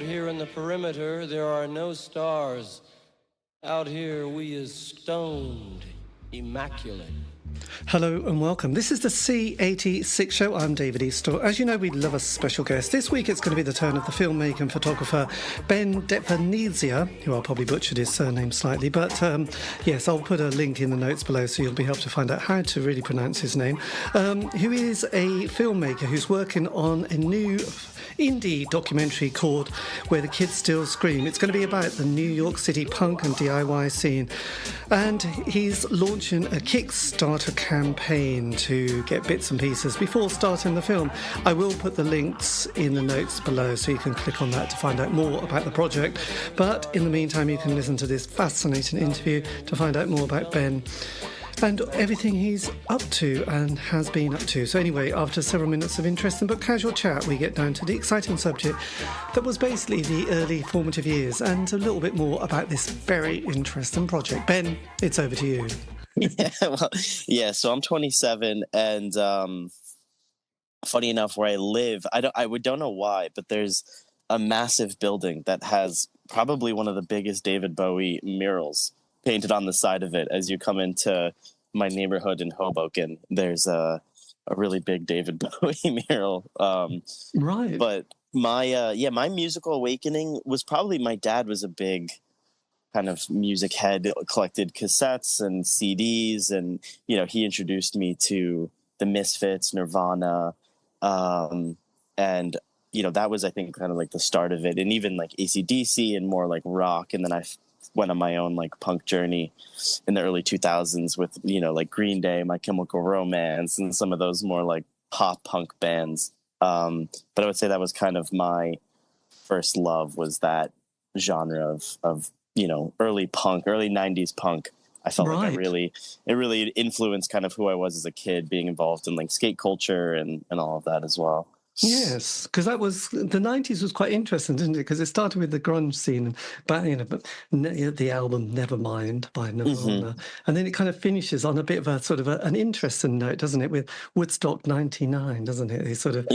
here in the perimeter, there are no stars. Out here, we is stoned, immaculate. Hello and welcome. This is the C86 show. I'm David Eastaugh. As you know, we love a special guest. This week it's going to be the turn of the filmmaker and photographer Ben Devenezia, who I'll probably butchered his surname slightly, but yes, I'll put a link in the notes below so you'll be able to find out how to really pronounce his name, who is a filmmaker who's working on a new indie documentary called Where the Kids Still Scream. It's going to be about the New York City punk and DIY scene, and he's launching a Kickstarter campaign to get bits and pieces before starting the film. I will put the links in the notes below so you can click on that to find out more about the project, but in the meantime you can listen to this fascinating interview to find out more about Ben and everything he's up to and has been up to. So anyway, after several minutes of interesting but casual chat, we get down to the exciting subject that was basically the early formative years and a little bit more about this very interesting project. Ben, it's over to you. So I'm 27, and funny enough, where I live, I don't know why, but there's a massive building that has probably one of the biggest David Bowie murals painted on the side of it. As you come into my neighborhood in Hoboken, there's a really big David Bowie mural. Right. But my musical awakening was probably my dad was a big kind of music head, collected cassettes and CDs, and he introduced me to the Misfits, Nirvana, and that was, I think, kind of like the start of it, and even like AC/DC and more like rock. And then I went on my own like punk journey in the early 2000s with like Green Day, My Chemical Romance, and some of those more like pop punk bands. But I would say that was kind of my first love, was that genre of early punk, early 90s punk. I felt like it really influenced kind of who I was as a kid, being involved in like skate culture and all of that as well. Yes, because that was the 90s was quite interesting, didn't it? Because it started with the grunge scene, but the album Nevermind by Nirvana, and then it kind of finishes on a bit of a sort of an interesting note, doesn't it? With Woodstock '99, doesn't it? It's sort of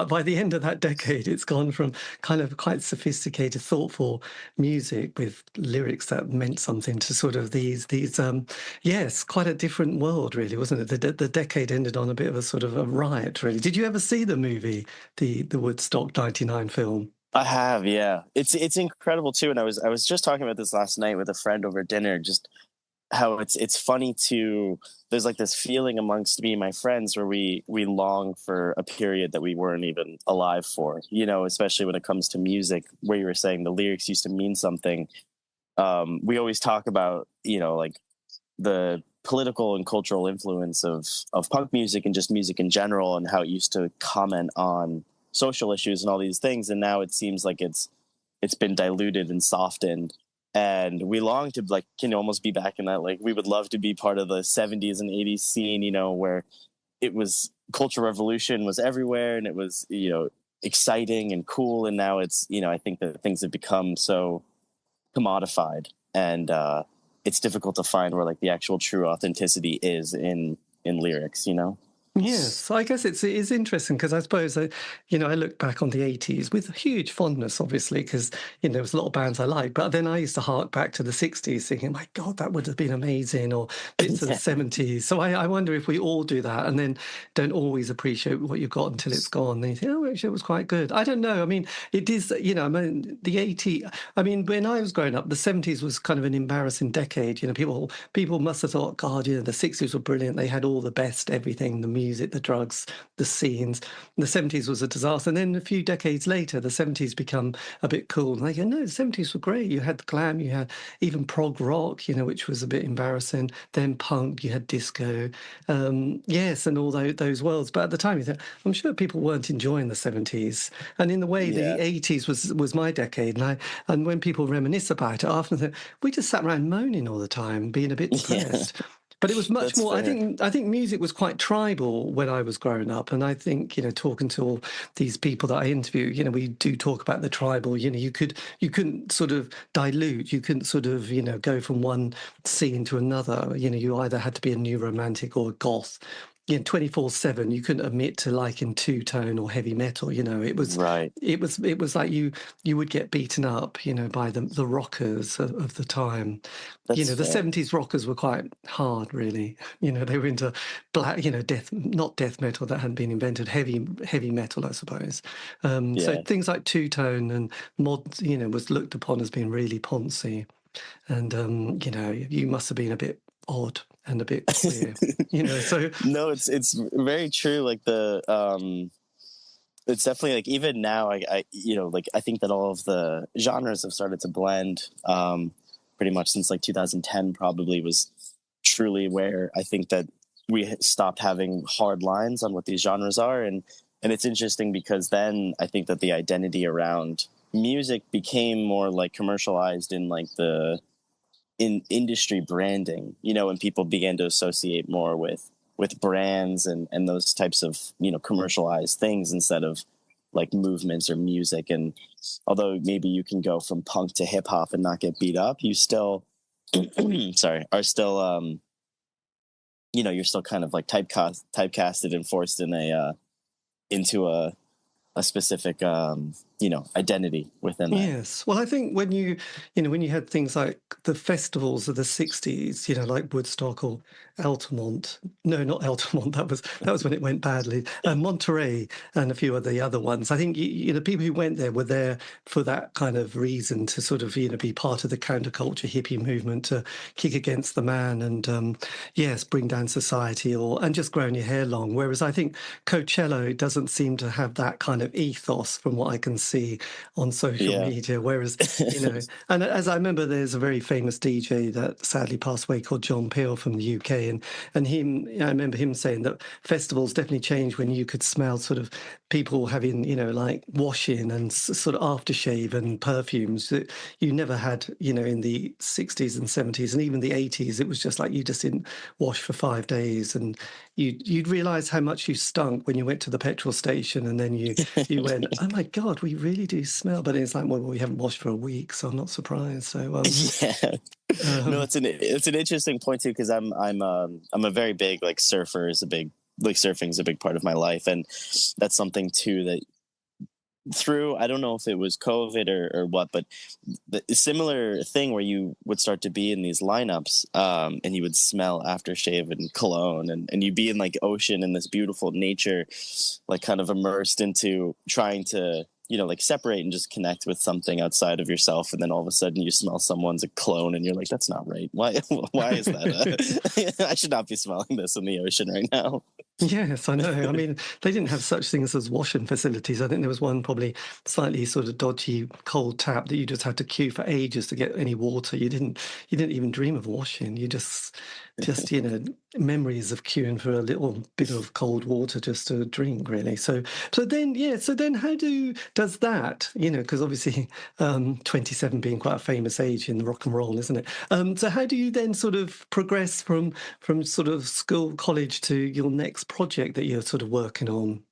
by the end of that decade, it's gone from kind of quite sophisticated, thoughtful music with lyrics that meant something to sort of these quite a different world, really, wasn't it? The decade ended on a bit of a sort of a riot, really. Did you ever see the movie? The Woodstock '99 film? I have, yeah. It's incredible too. And I was just talking about this last night with a friend over dinner, just how it's funny there's like this feeling amongst me and my friends where we long for a period that we weren't even alive for, especially when it comes to music, where you were saying the lyrics used to mean something. We always talk about, like the political and cultural influence of punk music and just music in general, and how it used to comment on social issues and all these things. And now it seems like it's been diluted and softened. And we long to almost be back in that, like, we would love to be part of the 70s and 80s scene, where it was cultural revolution was everywhere and it was, exciting and cool. And now it's, I think that things have become so commodified, and it's difficult to find where like the actual true authenticity is in lyrics, Yes, I guess it is interesting because I suppose, I look back on the 80s with huge fondness, obviously, because, there was a lot of bands I liked. But then I used to hark back to the 60s thinking, my God, that would have been amazing, or bits of the 70s. So I wonder if we all do that and then don't always appreciate what you've got until it's gone. Then you think, oh, actually, it was quite good. I don't know. I mean, it is, the 80s, when I was growing up, the 70s was kind of an embarrassing decade. People must have thought, God, the 60s were brilliant. They had all the best, everything, the music, the drugs, the scenes. The 70s was a disaster. And then a few decades later, the 70s become a bit cool. And they go, no, the 70s were great. You had the glam, you had even prog rock, which was a bit embarrassing. Then punk, you had disco. Yes, and all those worlds. But at the time, you thought, I'm sure people weren't enjoying the 70s. And in the way, the 80s was my decade. And when people reminisce about it, I often think, we just sat around moaning all the time, being a bit depressed. Yeah. But it was much more. Fair. I think music was quite tribal when I was growing up, and I think talking to all these people that I interview, we do talk about the tribal. You couldn't sort of dilute. You couldn't sort of go from one scene to another. You either had to be a new romantic or a goth. 24/7, you couldn't admit to liking two-tone or heavy metal. It was Right. it was like you would get beaten up, by the rockers of the time. That's The fair. 70s rockers were quite hard, really. They were into black, death, not death metal, that hadn't been invented, heavy metal, I suppose. So Yeah. things like two-tone and mod, was looked upon as being really poncy. And you must have been a bit odd and a bit queer. So No, it's very true. Like it's definitely like even now, like I think that all of the genres have started to blend. Pretty much since like 2010 probably was truly where I think that we stopped having hard lines on what these genres are, and it's interesting because then I think that the identity around music became more like commercialized in like in industry branding, and people began to associate more with brands and those types of, commercialized things instead of like movements or music. And although maybe you can go from punk to hip hop and not get beat up, you still sorry, are still you're still kind of like typecasted and forced into a specific identity within that. yes. Well, I think when when you had things like the festivals of the 60s, like Woodstock or Altamont. No, not Altamont. That was when it went badly. Monterey and a few of the other ones. I think the people who went there were there for that kind of reason, to sort of be part of the counterculture hippie movement, to kick against the man and yes, bring down society and just growing your hair long. Whereas I think Coachella doesn't seem to have that kind of ethos from what I can see on social Yeah. media. Whereas, and as I remember, there's a very famous DJ that sadly passed away called John Peel from the UK. And him, I remember him saying that festivals definitely changed when you could smell sort of people having, like washing and sort of aftershave and perfumes that you never had, in the 60s and 70s and even the 80s. It was just like you just didn't wash for 5 days, and you'd realise how much you stunk when you went to the petrol station, and then you went, oh my God, we really do smell. But it's like, well, we haven't washed for a week, so I'm not surprised. So Yeah. No, it's an interesting point too, because I'm a very big like surfer is a big like surfing is a big part of my life, and that's something too that through, I don't know if it was COVID or what, but the similar thing where you would start to be in these lineups, and you would smell aftershave and cologne, and you'd be in like ocean in this beautiful nature, like kind of immersed into trying to, like separate and just connect with something outside of yourself. And then all of a sudden you smell someone's a cologne and you're like, that's not right. Why is that? I should not be smelling this in the ocean right now. Yes, I know. I mean, they didn't have such things as washing facilities. I think there was one probably slightly sort of dodgy cold tap that you just had to queue for ages to get any water. You didn't even dream of washing. You just memories of queuing for a little bit of cold water just to drink, really. So then how does that, because obviously 27 being quite a famous age in rock and roll, isn't it? So how do you then sort of progress from sort of school, college to your next project that you're sort of working on?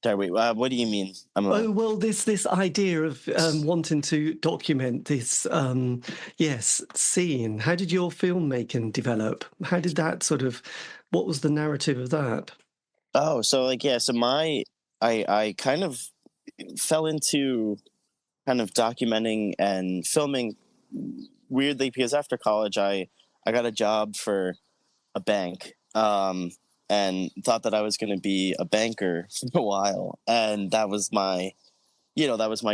Sorry, wait, what do you mean? Oh, well, this idea of wanting to document this, scene. How did your filmmaking develop? How did that what was the narrative of that? Oh, so like, yeah, so I kind of fell into kind of documenting and filming weirdly because after college I got a job for a bank, and thought that I was going to be a banker for a while, and that was my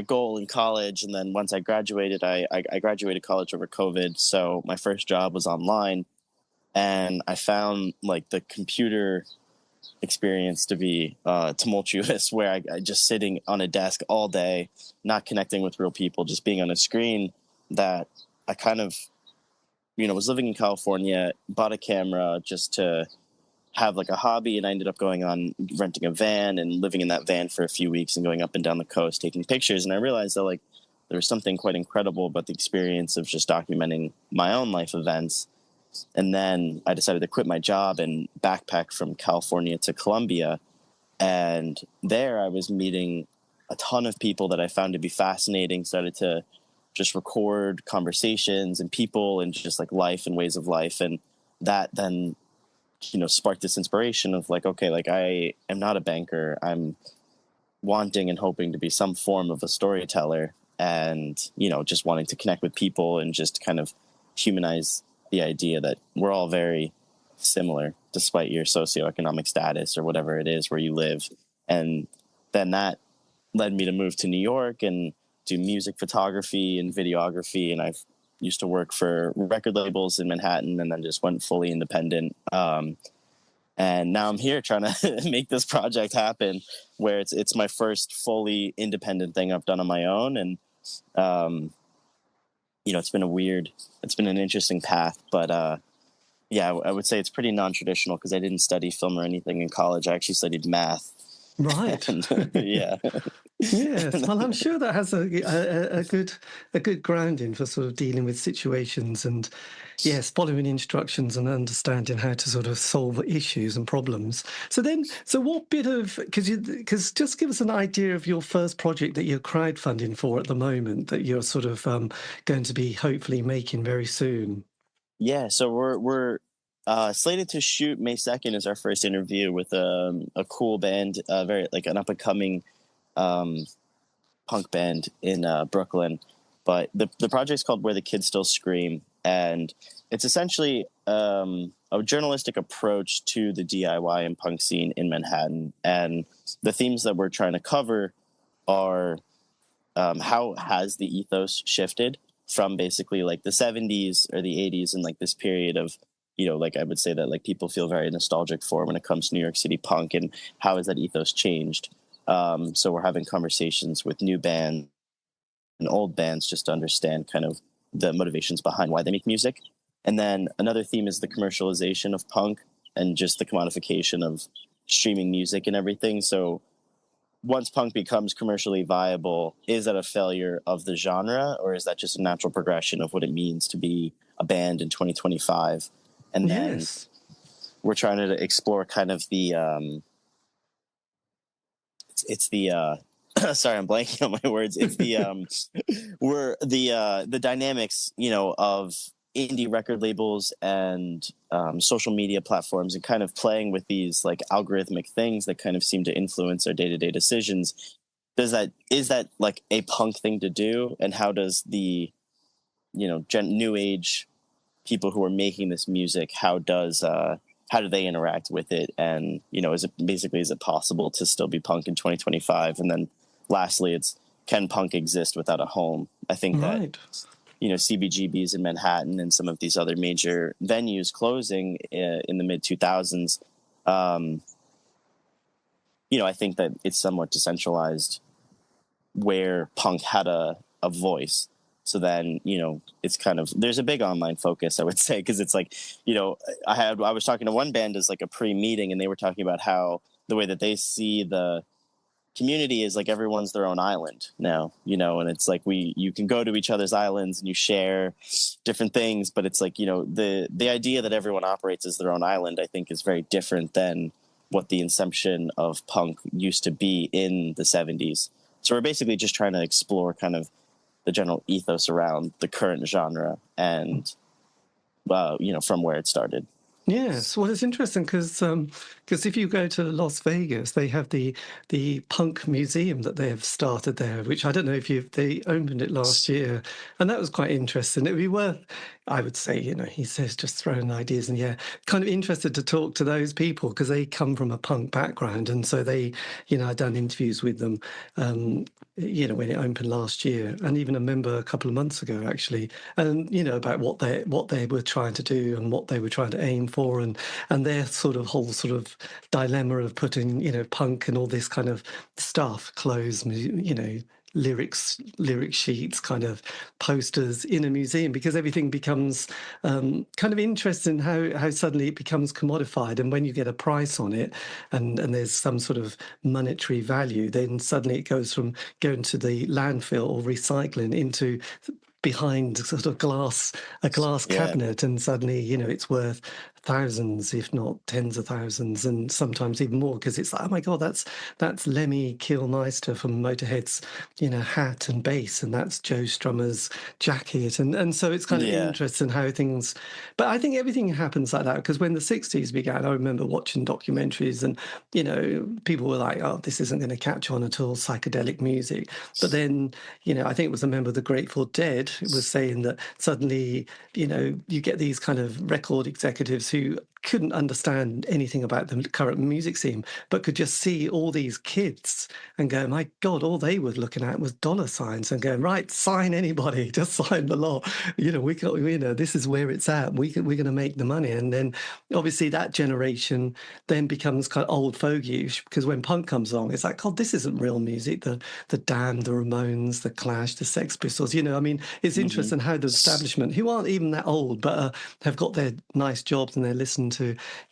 goal in college. And then once I graduated, I graduated college over COVID, so my first job was online, and I found like the computer experience to be tumultuous, where I just sitting on a desk all day, not connecting with real people, just being on a screen. That I kind of was living in California, bought a camera just to have like a hobby, and I ended up renting a van and living in that van for a few weeks and going up and down the coast taking pictures. And I realized that like there was something quite incredible about the experience of just documenting my own life events. And then I decided to quit my job and backpack from California to Colombia. And there I was meeting a ton of people that I found to be fascinating, started to just record conversations and people and just like life and ways of life. And that then sparked this inspiration of like, okay, like I am not a banker. I'm wanting and hoping to be some form of a storyteller, and just wanting to connect with people and just kind of humanize the idea that we're all very similar despite your socioeconomic status or whatever it is where you live. And then that led me to move to New York and do music photography and videography, and I've used to work for record labels in Manhattan, and then just went fully independent. And now I'm here trying to make this project happen, where it's my first fully independent thing I've done on my own. And, it's been an interesting path, but, yeah, I would say it's pretty non-traditional because I didn't study film or anything in college. I actually studied math. Right. And, yeah. Yes. Well, I'm sure that has a good grounding for sort of dealing with situations and, yes, following instructions and understanding how to sort of solve issues and problems. So what bit of, because just give us an idea of your first project that you're crowdfunding for at the moment that you're sort of going to be hopefully making very soon. Yeah, so we're slated to shoot May 2nd is our first interview with a cool band, very like an up and coming punk band in Brooklyn. But the project's called Where the Kids Still Scream, and it's essentially a journalistic approach to the DIY and punk scene in Manhattan. And the themes that we're trying to cover are how has the ethos shifted from basically like the 70s or the 80s and like this period of, like I would say that like people feel very nostalgic for when it comes to New York City punk, and how has that ethos changed? So we're having conversations with new bands and old bands just to understand kind of the motivations behind why they make music. And then another theme is the commercialization of punk and just the commodification of streaming music and everything. So once punk becomes commercially viable, is that a failure of the genre, or is that just a natural progression of what it means to be a band in 2025? And then we're trying to explore kind of the it's the sorry, I'm blanking on my words. It's the the dynamics, of indie record labels and social media platforms, and kind of playing with these like algorithmic things that kind of seem to influence our day-to-day decisions. Is that like a punk thing to do? And how does the, new age people who are making this music, how do they interact with it? And, is it possible to still be punk in 2025? And then lastly, can punk exist without a home? I think that, CBGBs in Manhattan and some of these other major venues closing in the mid 2000s, I think that it's somewhat decentralized where punk had a voice. So then, it's kind of, there's a big online focus, I would say, because it's like, I was talking to one band as like a pre-meeting, and they were talking about how the way that they see the community is like everyone's their own island now, and it's like you can go to each other's islands and you share different things, but it's like, the idea that everyone operates as their own island, I think is very different than what the inception of punk used to be in the 70s. So we're basically just trying to explore kind of the general ethos around the current genre and, from where it started. Yes, well, it's interesting because if you go to Las Vegas, they have the punk museum that they have started there, which I don't know if they opened it last year, and that was quite interesting. It would be worth, I would say, he says just throwing ideas, and kind of interested to talk to those people because they come from a punk background, and so they, I've done interviews with them, when it opened last year, and even a member a couple of months ago actually, and about what they were trying to do and what they were trying to aim for, and their sort of whole sort of dilemma of putting punk and all this kind of stuff, clothes, lyric sheets, kind of posters in a museum, because everything becomes kind of interesting how suddenly it becomes commodified, and when you get a price on it and there's some sort of monetary value, then suddenly it goes from going to the landfill or recycling into behind sort of a glass cabinet, and suddenly it's worth thousands, if not tens of thousands, and sometimes even more, because it's like, oh my God, that's Lemmy Kilmister from Motorhead's, hat and bass, and that's Joe Strummer's jacket, and so it's kind of interesting how things. But I think everything happens like that, because when the 60s began, I remember watching documentaries, and people were like, oh, this isn't going to catch on at all, psychedelic music. But then, I think it was a member of the Grateful Dead who was saying that suddenly, you get these kind of record executives who couldn't understand anything about the current music scene, but could just see all these kids and go, my God, all they were looking at was dollar signs, and going, right, sign anybody, just sign the law. This is where it's at. We're going to make the money. And then obviously that generation then becomes kind of old fogey, because when punk comes along, it's like, God, this isn't real music. The Damned, the Ramones, the Clash, the Sex Pistols, it's interesting how the establishment, who aren't even that old, but have got their nice jobs and they're listening to,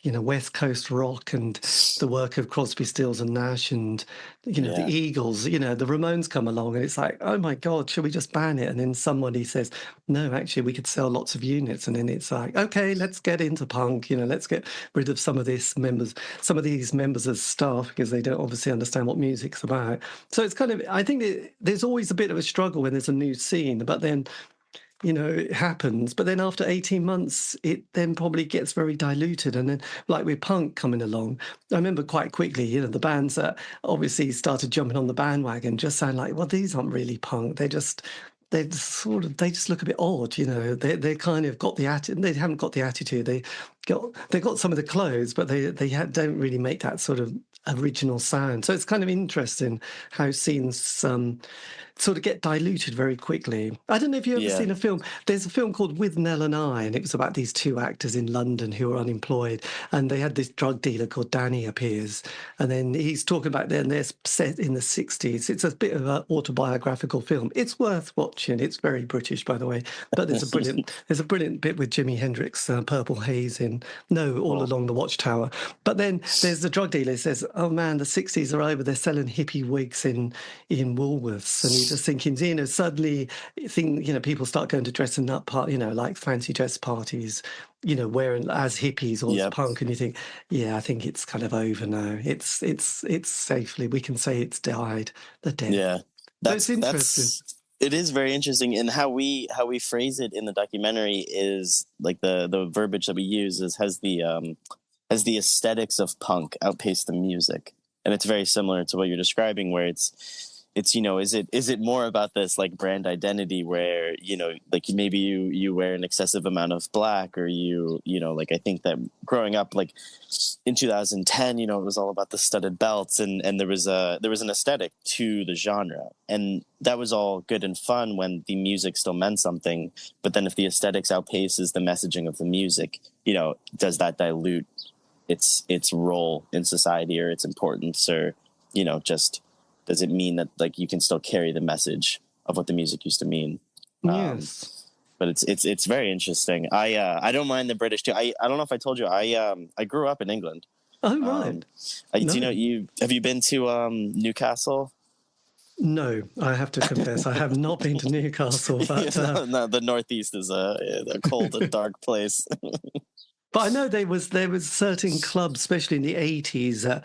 West Coast rock and the work of Crosby, Stills and Nash and, the Eagles, the Ramones come along, and it's like, oh my God, should we just ban it? And then somebody says, no, actually, we could sell lots of units. And then it's like, okay, let's get into punk, let's get rid of some of these members as staff, because they don't obviously understand what music's about. So it's kind of, I think there's always a bit of a struggle when there's a new scene, but then it happens. But then after 18 months, it then probably gets very diluted. And then, like with punk coming along, I remember quite quickly, the bands that obviously started jumping on the bandwagon just sound like, well, these aren't really punk. They just look a bit odd, They kind of got the attitude. They haven't got the attitude. They got some of the clothes, but they don't really make that sort of original sound. So it's kind of interesting how scenes sort of get diluted very quickly. I don't know if you've ever seen a film. There's a film called With Nell and I, and it was about these two actors in London who were unemployed, and they had this drug dealer called Danny appears, and then he's talking about they're set in the 60s. It's a bit of an autobiographical film. It's worth watching. It's very British, by the way, but there's a brilliant bit with Jimi Hendrix, Purple Haze All Along the Watchtower. But then there's the drug dealer who says, oh man, the 60s are over. They're selling hippie wigs in Woolworths, and you're just thinking, suddenly people start going to dressing up, like fancy dress parties, wearing as hippies or as punk, and you think, I think it's kind of over now. It's safely, we can say it's died, the death. Yeah, that's interesting. It is very interesting, and how we phrase it in the documentary is like the verbiage that we use has the aesthetics of punk outpace the music, and it's very similar to what you're describing, where it's is it more about this like brand identity where like maybe you wear an excessive amount of black, or like I think that growing up like in 2010 it was all about the studded belts, and there was an aesthetic to the genre, and that was all good and fun when the music still meant something. But then if the aesthetics outpaces the messaging of the music, does that dilute its role in society or its importance, or just does it mean that like you can still carry the message of what the music used to mean? Yes. But it's very interesting. I don't mind the British too. I don't know if I told you I grew up in England. Oh right. Do have you been to Newcastle? No, I have to confess, I have not been to Newcastle. But no, the Northeast is a cold and dark place. But I know there was certain clubs, especially in the 80s,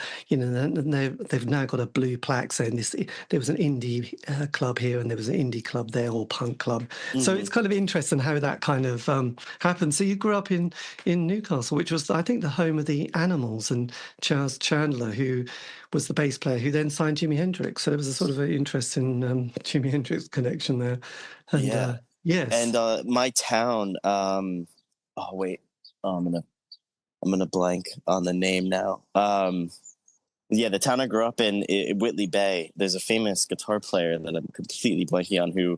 they've now got a blue plaque saying this. There was an indie club here, and there was an indie club there, or punk club. Mm-hmm. So it's kind of interesting how that kind of happened. So you grew up in Newcastle, which was, I think, the home of the Animals, and Charles Chandler, who was the bass player, who then signed Jimi Hendrix. So there was a sort of an interesting Jimi Hendrix connection there. And, yes. And my town. Oh wait. I'm gonna blank on the name now. The town I grew up in, Whitley Bay. There's a famous guitar player that I'm completely blanking on who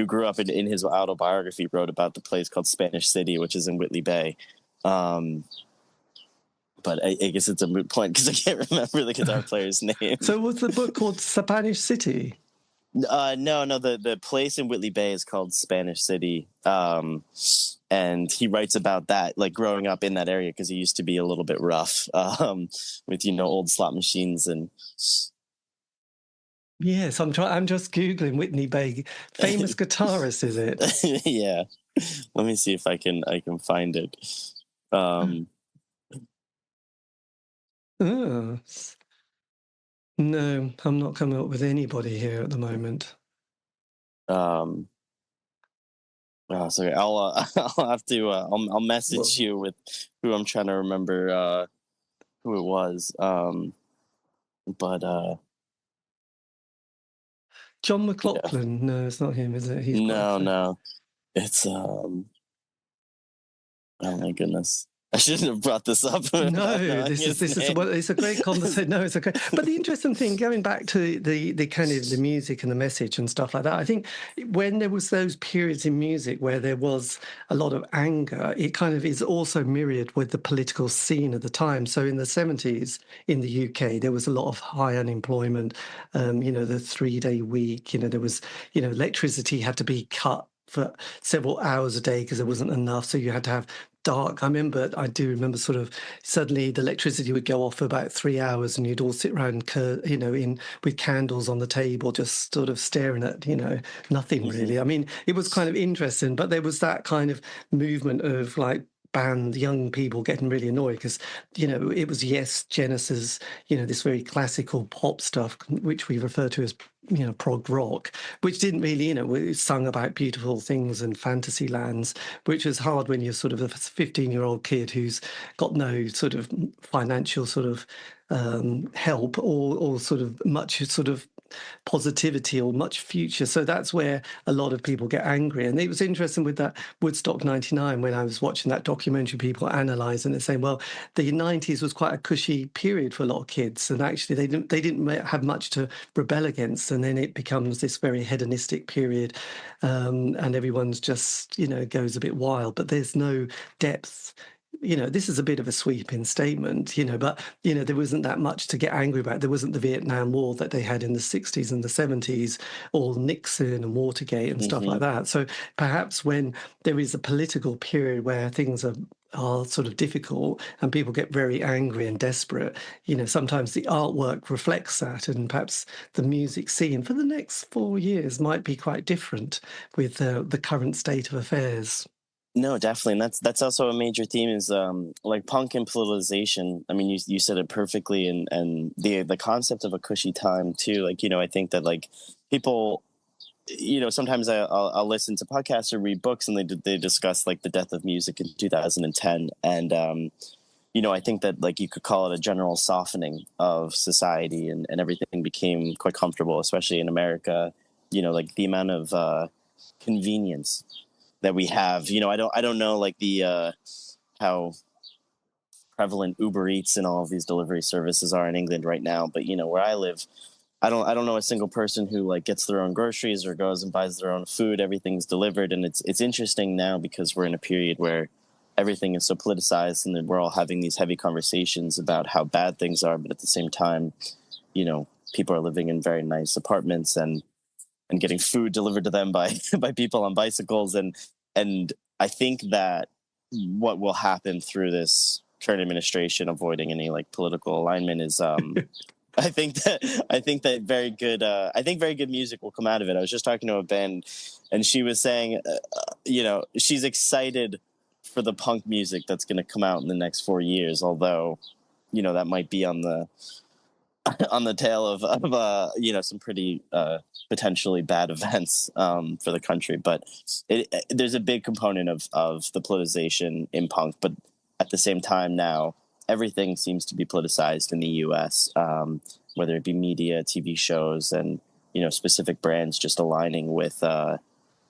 grew up in his autobiography, wrote about the place called Spanish City, which is in Whitley Bay. But I guess it's a moot point because I can't remember the guitar player's name. So was the book called Spanish City? No. The place in Whitley Bay is called Spanish City. And he writes about that, like growing up in that area, because he used to be a little bit rough with old slot machines and. Yes, I'm just googling Whitney Bay. Famous guitarist, is it? Yeah, let me see if I can find it. Oh, no, I'm not coming up with anybody here at the moment. Um, sorry, I'll have to I'll message you with who I'm trying to remember who it was. But John yeah, McLaughlin? No, it's not him, is it? He's quite. no, it's oh my goodness. I shouldn't have brought this up. No, this is well, it's a great conversation. No, it's a great. But the interesting thing, going back to the kind of the music and the message and stuff like that, I think when there was those periods in music where there was a lot of anger, it kind of is also mirrored with the political scene at the time. So in the 70s in the UK, there was a lot of high unemployment. You know, the 3-day week. You know, there was, you know, electricity had to be cut for several hours a day because there wasn't enough. So you had to have dark. I do remember sort of suddenly the electricity would go off for about 3 hours and you'd all sit around, you know, in with candles on the table, just sort of staring at, you know, nothing really. I mean, it was kind of interesting, but there was that kind of movement of like young people getting really annoyed because, you know, it was Yes, Genesis, you know, this very classical pop stuff, which we refer to as, you know, prog rock, which didn't really, you know, it sung about beautiful things and fantasy lands, which is hard when you're sort of a 15-year-old kid who's got no sort of financial sort of help or sort of much sort of positivity or much future. So that's where a lot of people get angry. And it was interesting with that Woodstock 99 when I was watching that documentary, people analysing and saying, well, the 90s was quite a cushy period for a lot of kids. And actually they didn't have much to rebel against. And then it becomes this very hedonistic period. And everyone's just, you know, goes a bit wild, but there's no depth. You know, this is a bit of a sweeping statement, you know, but, you know, there wasn't that much to get angry about. There wasn't the Vietnam War that they had in the 60s and the 70s, or Nixon and Watergate and stuff like that. So perhaps when there is a political period where things are sort of difficult and people get very angry and desperate, you know, sometimes the artwork reflects that, and perhaps the music scene for the next 4 years might be quite different with the current state of affairs. No, definitely, and that's also a major theme is like punk and politicization. I mean, you said it perfectly, and the concept of a cushy time too. Like, you know, I think that like people, you know, sometimes I'll listen to podcasts or read books, and they discuss like the death of music in 2010, and you know, I think that like you could call it a general softening of society, and everything became quite comfortable, especially in America. You know, like the amount of convenience that we have. You know, I don't know like the how prevalent Uber Eats and all of these delivery services are in England right now, but you know, where I live, I don't know a single person who like gets their own groceries or goes and buys their own food. Everything's delivered, and it's interesting now because we're in a period where everything is so politicized, and then we're all having these heavy conversations about how bad things are, but at the same time, you know, people are living in very nice apartments and getting food delivered to them by by people on bicycles, and I think that what will happen through this current administration, avoiding any like political alignment, is I think that very good music will come out of it. I was just talking to a band, and she was saying, you know, she's excited for the punk music that's going to come out in the next 4 years. Although, you know, that might be on the tail of you know, some pretty potentially bad events for the country. But there's a big component of the politicization in punk. But at the same time, now everything seems to be politicized in the U.S., whether it be media, TV shows, and, you know, specific brands just aligning with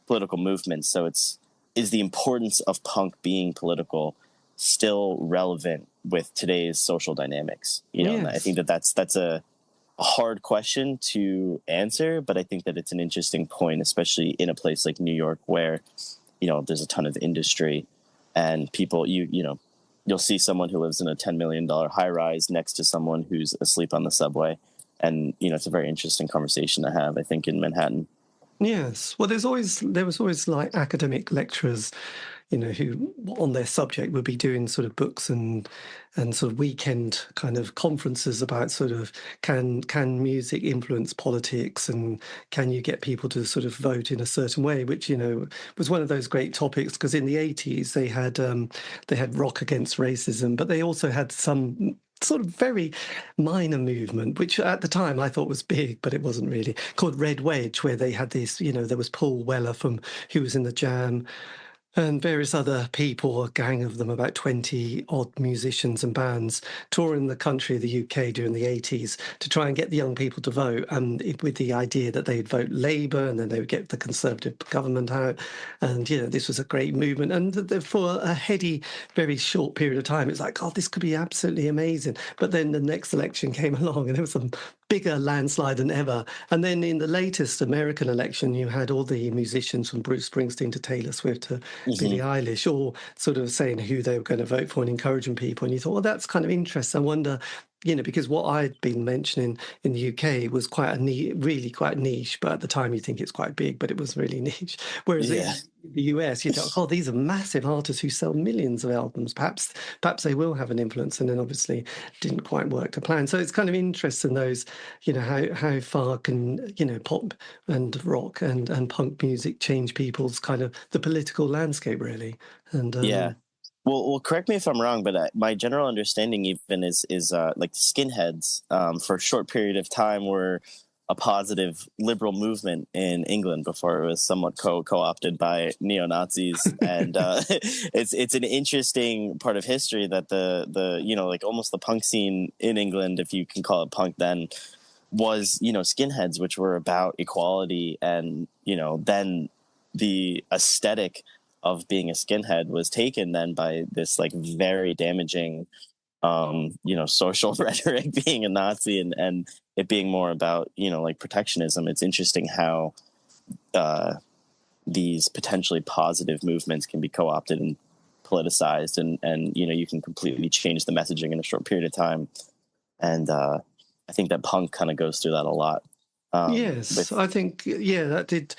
political movements. So is the importance of punk being political still relevant with today's social dynamics? You know, Yes. and I think that's a hard question to answer, but I think that it's an interesting point, especially in a place like New York, where, you know, there's a ton of industry, and people, you know, you'll see someone who lives in a $10 million high rise next to someone who's asleep on the subway. And, you know, it's a very interesting conversation to have, I think, in Manhattan. Yes. Well, there was always like academic lecturers, you know, who on their subject would be doing sort of books and sort of weekend kind of conferences about sort of can music influence politics, and can you get people to sort of vote in a certain way, which, you know, was one of those great topics, because in the 80s they had rock against racism, but they also had some sort of very minor movement, which at the time I thought was big, but it wasn't really, called Red Wedge, where they had this, there was Paul Weller who was in the Jam, and various other people, a gang of them, about 20 odd musicians and bands, touring the country, the UK, during the 80s to try and get the young people to vote, and with the idea that they'd vote Labour and then they would get the Conservative government out. And, this was a great movement. And for a heady, very short period of time, it's like, God, this could be absolutely amazing. But then the next election came along and there was some bigger landslide than ever. And then in the latest American election, you had all the musicians from Bruce Springsteen to Taylor Swift to Billie Eilish all sort of saying who they were going to vote for and encouraging people. And you thought, well, that's kind of interesting. I wonder, because what I'd been mentioning in the UK was quite really quite niche, but at the time you think it's quite big, but it was really niche. Whereas in the US, you thought, oh, these are massive artists who sell millions of albums. Perhaps they will have an influence, and then obviously didn't quite work to plan. So it's kind of interesting those, how far can pop and rock and punk music change people's kind of the political landscape, really. And Well, correct me if I'm wrong, but my general understanding even is like skinheads for a short period of time were a positive liberal movement in England before it was somewhat co-opted by neo-Nazis. And it's an interesting part of history that the like almost the punk scene in England, if you can call it punk then, was, skinheads, which were about equality. And, then the aesthetic of being a skinhead was taken then by this like very damaging, social rhetoric, being a Nazi and it being more about, like protectionism. It's interesting how these potentially positive movements can be co-opted and politicized and you can completely change the messaging in a short period of time. And I think that punk kind of goes through that a lot. Yes, I think, that did.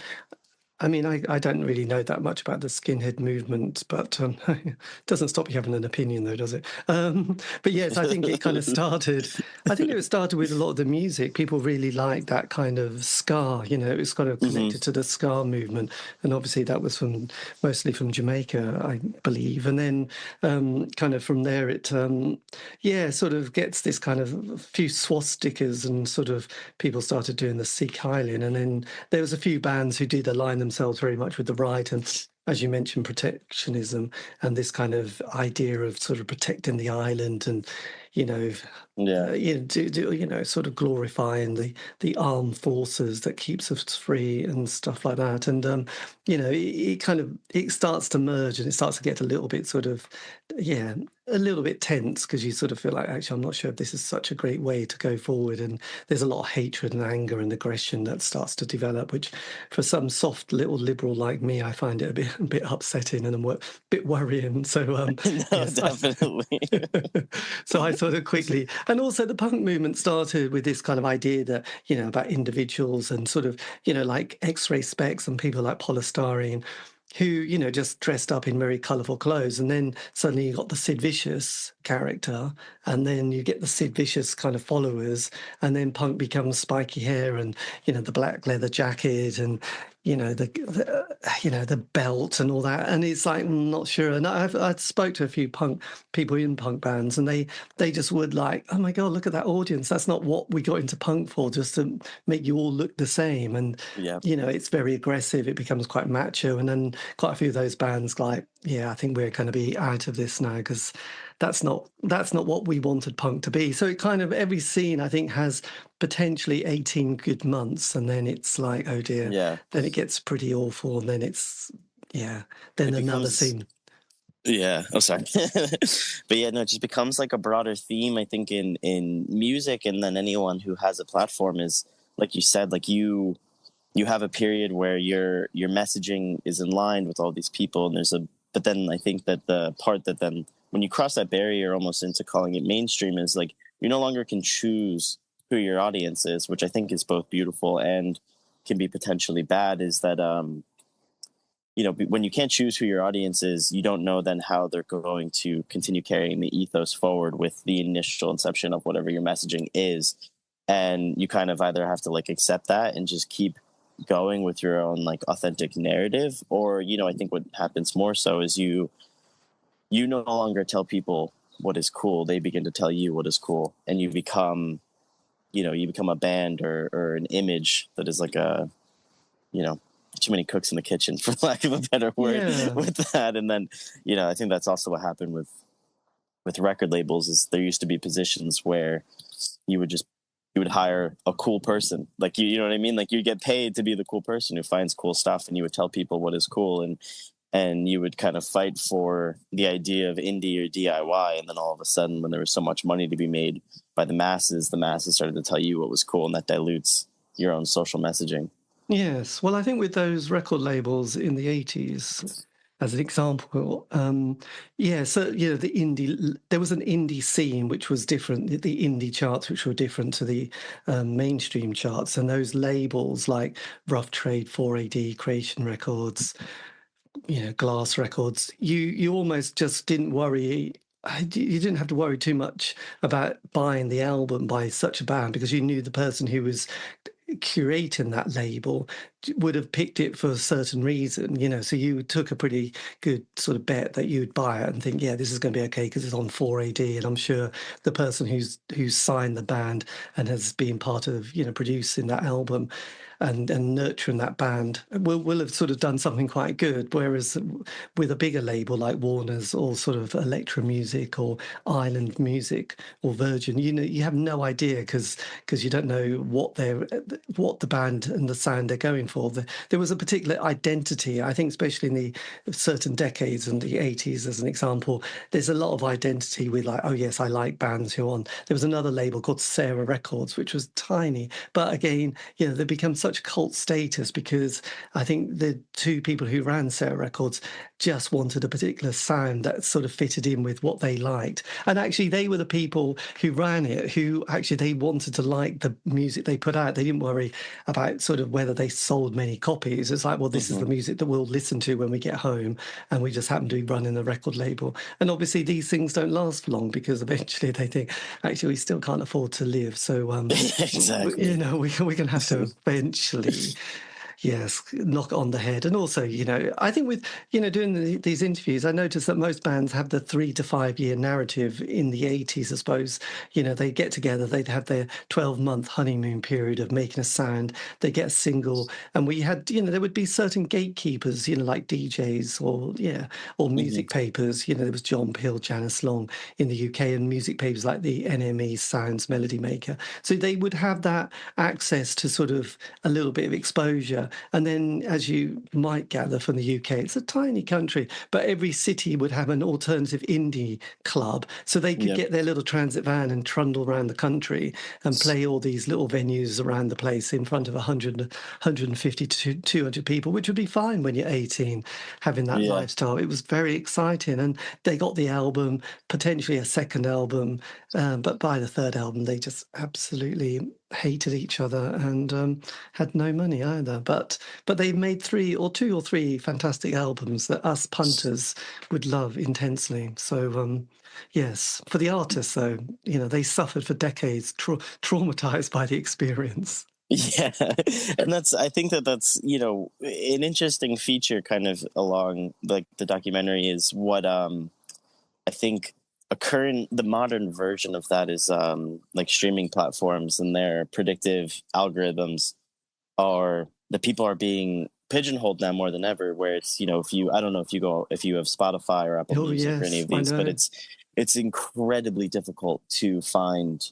I mean, I don't really know that much about the skinhead movement, but it doesn't stop you having an opinion, though, does it? But yes, I think it kind of started. I think it started with a lot of the music. People really liked that kind of ska. It was kind of connected to the ska movement, and obviously that was mostly from Jamaica, I believe. And then kind of from there, it sort of gets this kind of a few swastikas, and sort of people started doing the Sikh Island, and then there was a few bands who did align themselves very much with the right, and as you mentioned, protectionism and this kind of idea of sort of protecting the island and sort of glorifying the armed forces that keeps us free and stuff like that. And it starts to merge, and it starts to get a little bit sort of a little bit tense, because you sort of feel like, actually, I'm not sure if this is such a great way to go forward. And there's a lot of hatred and anger and aggression that starts to develop, which for some soft little liberal like me, I find it a bit upsetting and a bit worrying. So definitely. So I sort of quickly, and also the punk movement started with this kind of idea that, about individuals and sort of, like X-Ray Specs and people like Polystyrene, who, just dressed up in very colourful clothes. And then suddenly you got the Sid Vicious character, and then you get the Sid Vicious kind of followers, and then punk becomes spiky hair and, the black leather jacket and, the belt and all that. And it's like, I'm not sure. And I spoke to a few punk people in punk bands, and they just would like, oh my God, look at that audience. That's not what we got into punk for, just to make you all look the same. And, it's very aggressive. It becomes quite macho. And then quite a few of those bands like, I think we're going to be out of this now, because that's not what we wanted punk to be. So it kind of, every scene, I think, has potentially 18 good months, and then it's like, oh dear, then it gets pretty awful, and then it's then another scene. Oh, sorry. But it just becomes like a broader theme, I think, in music. And then anyone who has a platform is, like you said, like you have a period where your messaging is in line with all these people, and but then I think that the part that then when you cross that barrier almost into calling it mainstream is like you no longer can choose who your audience is, which I think is both beautiful and can be potentially bad, is that when you can't choose who your audience is, you don't know then how they're going to continue carrying the ethos forward with the initial inception of whatever your messaging is. And you kind of either have to like accept that and just keep going with your own like authentic narrative, or I think what happens more so is you no longer tell people what is cool. They begin to tell you what is cool, and you become a band or an image that is like a, too many cooks in the kitchen, for lack of a better word, Yeah. with that. And then, I think that's also what happened with record labels. Is there used to be positions where you would hire a cool person, like you know what I mean? Like, you'd get paid to be the cool person who finds cool stuff, and you would tell people what is cool, and you would kind of fight for the idea of indie or DIY. And then all of a sudden, when there was so much money to be made by the masses started to tell you what was cool, and that dilutes your own social messaging. Yes. Well, I think with those record labels in the 80s, as an example, so, there was an indie scene which was different, the indie charts, which were different to the mainstream charts. And those labels like Rough Trade, 4AD, Creation Records, Glass Records, you almost just didn't worry. You didn't have to worry too much about buying the album by such a band, because you knew the person who was curating that label would have picked it for a certain reason, so you took a pretty good sort of bet that you'd buy it and think, yeah, this is going to be okay because it's on 4AD, and I'm sure the person who's signed the band and has been part of producing that album and nurturing that band will have sort of done something quite good. Whereas with a bigger label like Warner's or sort of Electra Music or Island Music or Virgin, you have no idea because you don't know what the band and the sound they're going for. There was a particular identity, I think, especially in the certain decades, in the 80s as an example. There's a lot of identity with, like, oh yes, I like bands who are on. There was another label called Sarah Records, which was tiny, but again, they become such cult status because I think the two people who ran Sarah Records just wanted a particular sound that sort of fitted in with what they liked. And actually, they were the people who ran it, who actually they wanted to like the music they put out. They didn't worry about sort of whether they sold many copies. It's like, well, this is the music that we'll listen to when we get home, and we just happen to be running a record label. And obviously, these things don't last long because eventually they think, actually, we still can't afford to live. So, Exactly. we're going to have to eventually, yes, knock it on the head. And also, I think with, doing these interviews, I noticed that most bands have the 3 to 5 year narrative in the 80s, I suppose. They get together, they'd have their 12-month honeymoon period of making a sound, they get a single, and we had, there would be certain gatekeepers, like DJs or music papers. There was John Peel, Janice Long in the UK, and music papers like the NME Sounds Melody Maker. So they would have that access to sort of a little bit of exposure. And then, as you might gather from the UK, it's a tiny country, but every city would have an alternative indie club. So they could get their little transit van and trundle around the country and play all these little venues around the place in front of 100, 150 to 200 people, which would be fine when you're 18, having that lifestyle. It was very exciting. And they got the album, potentially a second album, but by the third album, they just absolutely hated each other and had no money either. But they made two or three fantastic albums that us punters would love intensely. So yes, for the artists though, they suffered for decades, traumatized by the experience. Yeah, and I think that's an interesting feature kind of along like the documentary is what I think the modern version of that is like streaming platforms and their predictive algorithms are the people are being pigeonholed now more than ever, where it's if you I don't know if you have Spotify or Apple Music or any of these, but it's incredibly difficult to find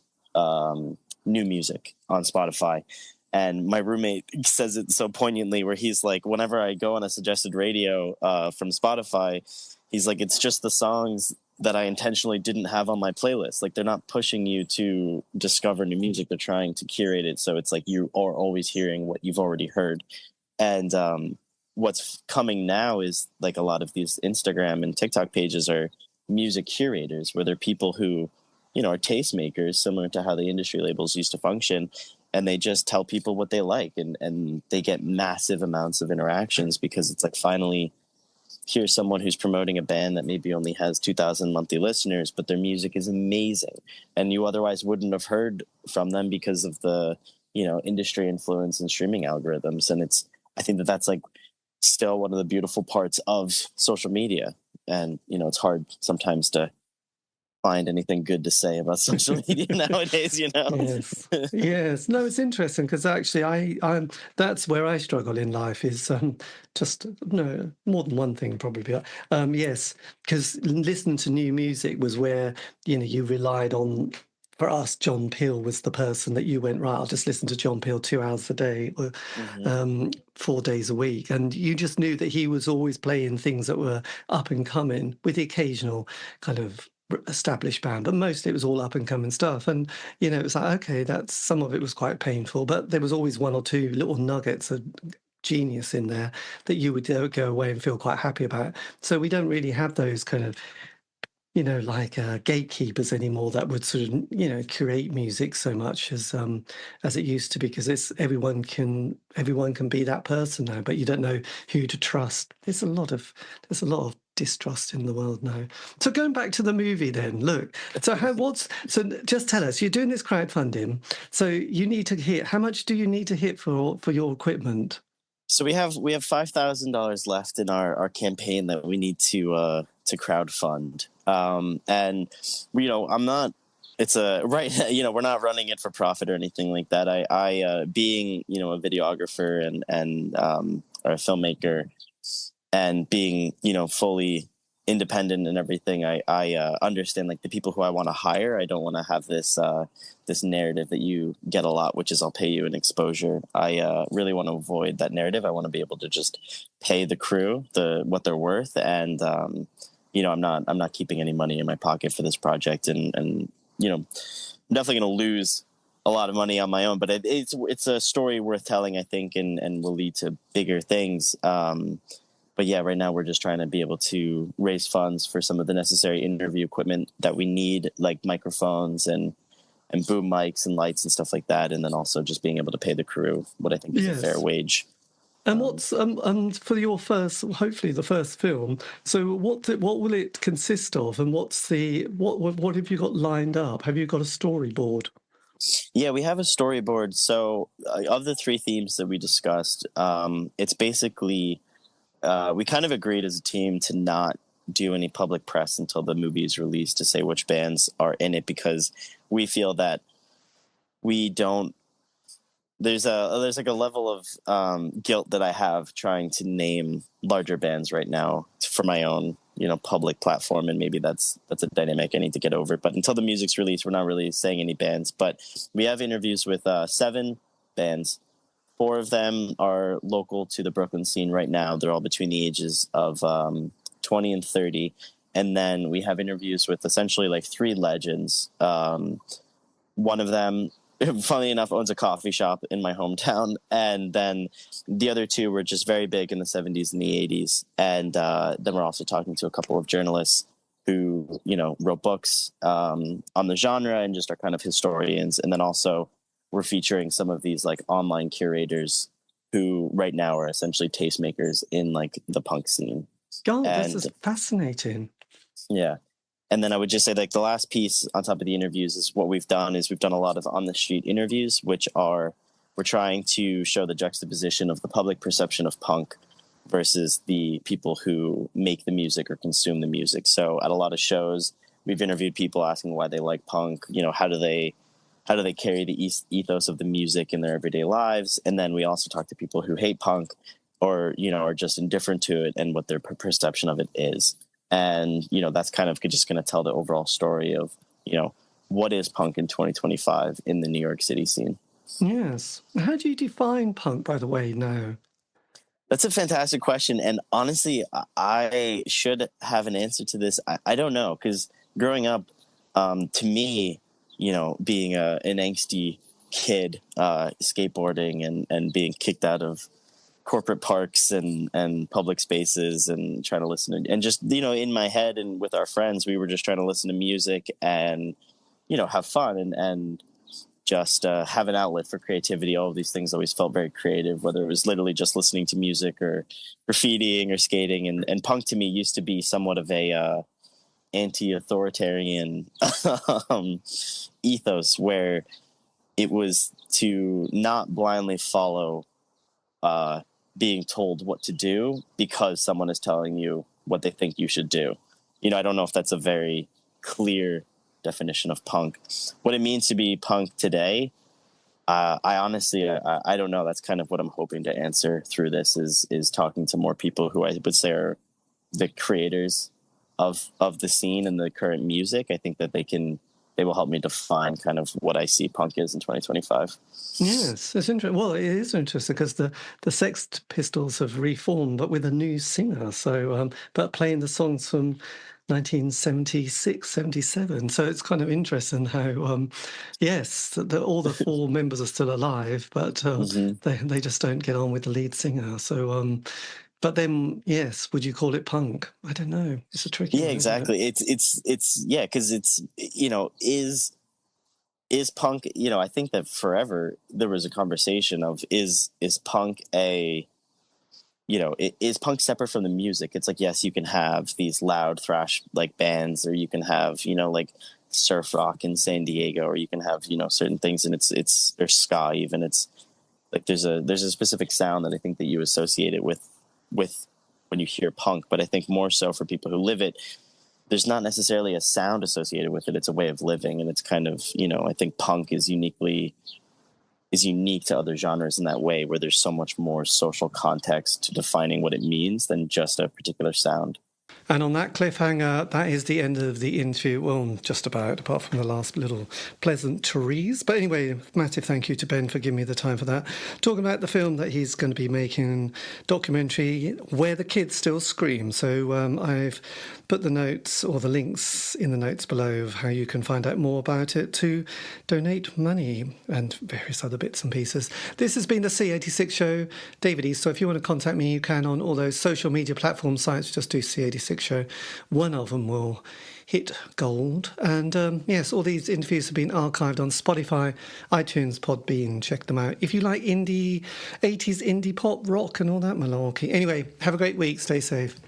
new music on Spotify. And my roommate says it so poignantly, where he's like, whenever I go on a suggested radio from Spotify, he's like, it's just the songs that I intentionally didn't have on my playlist. Like, they're not pushing you to discover new music. They're trying to curate it. So it's like you are always hearing what you've already heard. And what's coming now is like a lot of these Instagram and TikTok pages are music curators, where they're people who, are tastemakers, similar to how the industry labels used to function. And they just tell people what they like, and they get massive amounts of interactions because it's like, finally, here's someone who's promoting a band that maybe only has 2,000 monthly listeners, but their music is amazing. And you otherwise wouldn't have heard from them because of the, industry influence and streaming algorithms. And I think that's like still one of the beautiful parts of social media. And, it's hard sometimes to find anything good to say about social media nowadays, you know. Yes. No, it's interesting because actually I'm that's where I struggle in life is just no more than one thing probably. But, yes, because listening to new music was where, you know, you relied on. For us, John Peel was the person that you went, right, I'll just listen to John Peel 2 hours a day, or 4 days a week. And you just knew that he was always playing things that were up and coming, with the occasional kind of established band, but mostly it was all up and coming stuff. And, you know, it was like, okay, that's, some of it was quite painful, but there was always one or two little nuggets of genius in there that you would go away and feel quite happy about. So we don't really have those kind of, you know, like gatekeepers anymore that would sort of, you know, curate music so much as it used to be, because it's everyone can be that person now, but you don't know who to trust. There's a lot of distrust in the world now. So going back to the movie then, look, so so just tell us, you're doing this crowdfunding, so you need to hit, how much do you need to hit for your equipment? So we have $5,000 left in our campaign that we need to crowdfund. And you know, I'm not. It's you know, we're not running it for profit or anything like that. I being, you know, a videographer and or a filmmaker, and being, you know, fully independent and everything, I understand, like, the people who I want to hire, I don't want to have this this narrative that you get a lot, which is I'll pay you an exposure. I really want to avoid that narrative. I want to be able to just pay the crew what they're worth, and you know, I'm not keeping any money in my pocket for this project, and you know, I'm definitely going to lose a lot of money on my own, but it's a story worth telling, I think, and will lead to bigger things. But yeah, right now we're just trying to be able to raise funds for some of the necessary interview equipment that we need, like microphones and boom mics and lights and stuff like that. And then also just being able to pay the crew what I think is a fair wage. And what's for your first, hopefully the first film? So what will it consist of, and what have you got lined up? Have you got a storyboard? Yeah, we have a storyboard. So of the three themes that we discussed, it's basically we kind of agreed as a team to not do any public press until the movie is released to say which bands are in it, because we feel that we don't. There's like a level of guilt that I have trying to name larger bands right now for my own, you know, public platform, and maybe that's a dynamic I need to get over. But until the music's released, we're not really saying any bands. But we have interviews with 7 bands. 4 of them are local to the Brooklyn scene right now. They're all between the ages of 20 and 30. And then we have interviews with essentially like 3 legends. One of them, funnily enough, owns a coffee shop in my hometown. And then the other 2 were just very big in the 70s and the 80s. And then we're also talking to a couple of journalists who, you know, wrote books on the genre and just are kind of historians. And then also we're featuring some of these like online curators who right now are essentially tastemakers in like the punk scene. God, this is fascinating. Yeah. And then I would just say, like, the last piece on top of the interviews is what we've done is we've done a lot of on the street interviews, which are, we're trying to show the juxtaposition of the public perception of punk versus the people who make the music or consume the music. So at a lot of shows, we've interviewed people asking why they like punk, you know, how do they carry the ethos of the music in their everyday lives. And then we also talk to people who hate punk or, you know, are just indifferent to it and what their perception of it is. And, you know, that's kind of just going to tell the overall story of, you know, what is punk in 2025 in the New York City scene. Yes. How do you define punk, by the way, now? That's a fantastic question. And honestly, I should have an answer to this. I don't know, because growing up, to me, you know, being an angsty kid, skateboarding and being kicked out of corporate parks and public spaces and trying to listen to, and just, you know, in my head and with our friends, we were just trying to listen to music and, you know, have fun and just have an outlet for creativity. All of these things always felt very creative, whether it was literally just listening to music or graffitiing or skating. And punk to me used to be somewhat of a anti-authoritarian ethos, where it was to not blindly follow being told what to do because someone is telling you what they think you should do. You know, I don't know if that's a very clear definition of punk. What it means to be punk today, I honestly, I don't know. That's kind of what I'm hoping to answer through this is talking to more people who I would say are the creators of the scene and the current music. I think that they will help me define kind of what I see punk is in 2025. Yes, it's interesting. Well, it is interesting because the Sex Pistols have reformed, but with a new singer. So, but playing the songs from 1976, 77. So it's kind of interesting how, yes, that all the four members are still alive, but they just don't get on with the lead singer. So, but then, yes, would you call it punk? I don't know. It's a tricky one, exactly. It's yeah, because it's, is punk, I think that forever there was a conversation of is punk is punk separate from the music? It's like, yes, you can have these loud thrash like bands, or you can have, like surf rock in San Diego, or you can have, certain things, and it's or ska even. It's like there's a specific sound that I think that you associate it with when you hear punk. But I think more so for people who live it, there's not necessarily a sound associated with it. It's a way of living. And it's kind of, I think punk is unique to other genres in that way, where there's so much more social context to defining what it means than just a particular sound. And on that cliffhanger, that is the end of the interview. Well, just about, apart from the last little pleasantries. But anyway, massive thank you to Ben for giving me the time for that. Talking about the film that he's going to be making, documentary, Where the Kids Still Scream. So I've put the notes or the links in the notes below of how you can find out more about it to donate money and various other bits and pieces. This has been the C86 show. David Eastaugh. If you want to contact me, you can on all those social media platform sites. Just do C86 show. One of them will hit gold. And yes, all these interviews have been archived on Spotify, iTunes, Podbean. Check them out. If you like indie, 80s indie pop, rock and all that malarkey. Anyway, have a great week. Stay safe.